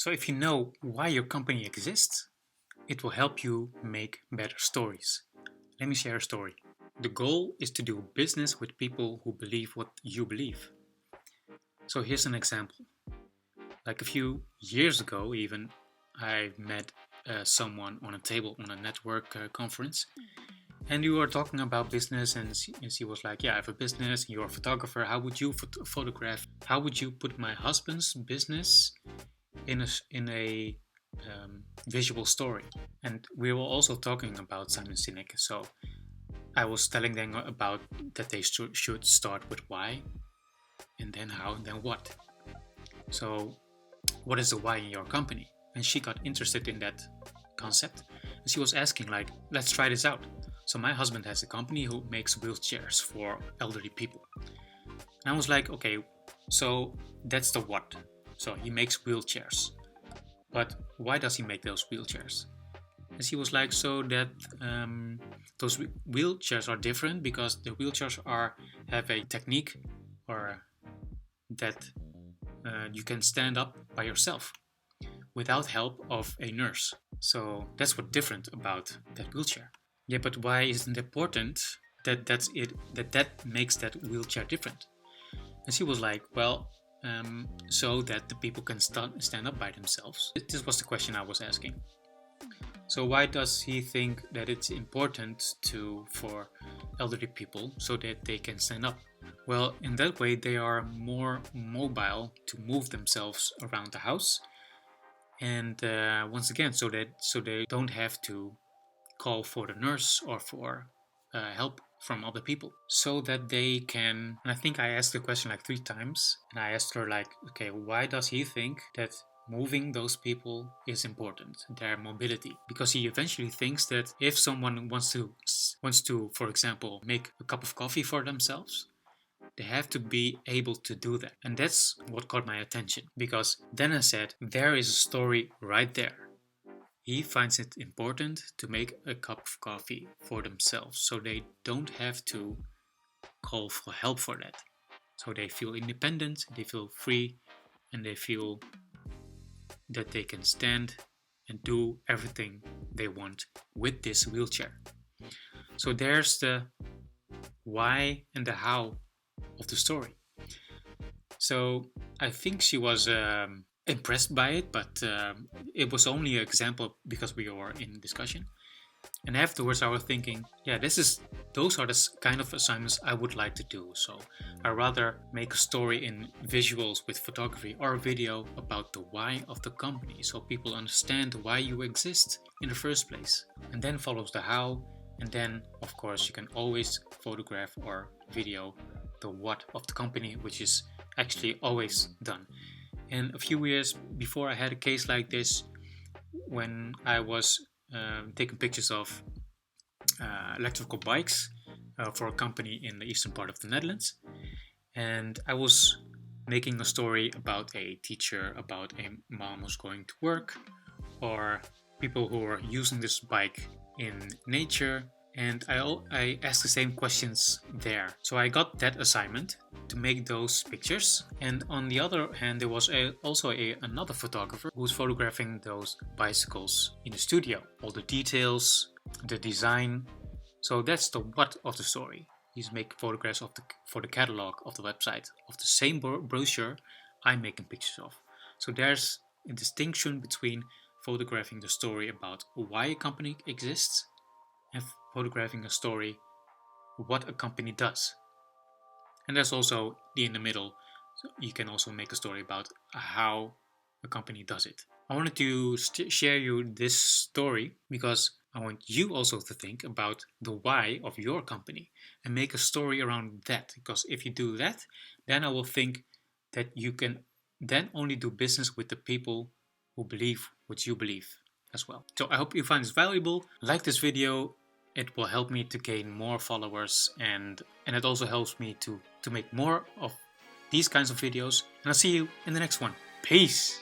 So if you know why your company exists, it will help you make better stories. Let me share a story. The goal is to do business with people who believe what you believe. So here's an example. Like a few years ago, even, I met someone on a table on a network conference, and we were talking about business, and she was like, "Yeah, I have a business. You're a photographer. How would you photograph? How would you put my husband's business in a visual story?" And we were also talking about Simon Sinek. So I was telling them about that they should start with why, and then how, and then what. So, what is the why in your company? And she got interested in that concept, and she was asking, like, let's try this out. So my husband has a company who makes wheelchairs for elderly people. And I was like, okay, so that's the what. So he makes wheelchairs. But why does he make those wheelchairs? And she was like, so that those wheelchairs are different because the wheelchairs have a technique or that you can stand up by yourself without help of a nurse. So that's what's different about that wheelchair. Yeah, but why isn't it important that makes that wheelchair different? And she was like, well, so that the people can stand up by themselves. This was the question I was asking. So why does he think that it's important for elderly people so that they can stand up? Well, in that way they are more mobile to move themselves around the house, and once again, so they don't have to call for the nurse or for help from other people, so that they can. And I think I asked the question like 3 times, and I asked her like, okay, why does he think that moving those people is important, their mobility? Because he eventually thinks that if someone wants to, for example, make a cup of coffee for themselves, they have to be able to do that. And that's what caught my attention, because then I said, there is a story right there. He finds it important to make a cup of coffee for themselves so they don't have to call for help for that. So they feel independent, they feel free, and they feel that they can stand and do everything they want with this wheelchair. So there's the why and the how of the story. So I think she was impressed by it, but it was only an example because we were in discussion. And afterwards I was thinking, yeah, those are the kind of assignments I would like to do. So I rather make a story in visuals with photography or video about the why of the company, so people understand why you exist in the first place. And then follows the how, and then of course you can always photograph or video the what of the company, which is actually always done. And a few years before, I had a case like this when I was taking pictures of electrical bikes for a company in the eastern part of the Netherlands. And I was making a story about a teacher, about a mom who's going to work, or people who are using this bike in nature. And I asked the same questions there. So I got that assignment to make those pictures. And on the other hand, there was also another photographer who was photographing those bicycles in the studio. All the details, the design. So that's the what of the story. He's making photographs for the catalog of the website of the same brochure I'm making pictures of. So there's a distinction between photographing the story about why a company exists and photographing a story what a company does. And there's also in the middle, so you can also make a story about how a company does it. I wanted to share you this story because I want you also to think about the why of your company and make a story around that. Because if you do that, then I will think that you can then only do business with the people who believe what you believe as well. So I hope you find this valuable. Like this video. It will help me to gain more followers, and it also helps me to make more of these kinds of videos. And I'll see you in the next one. Peace!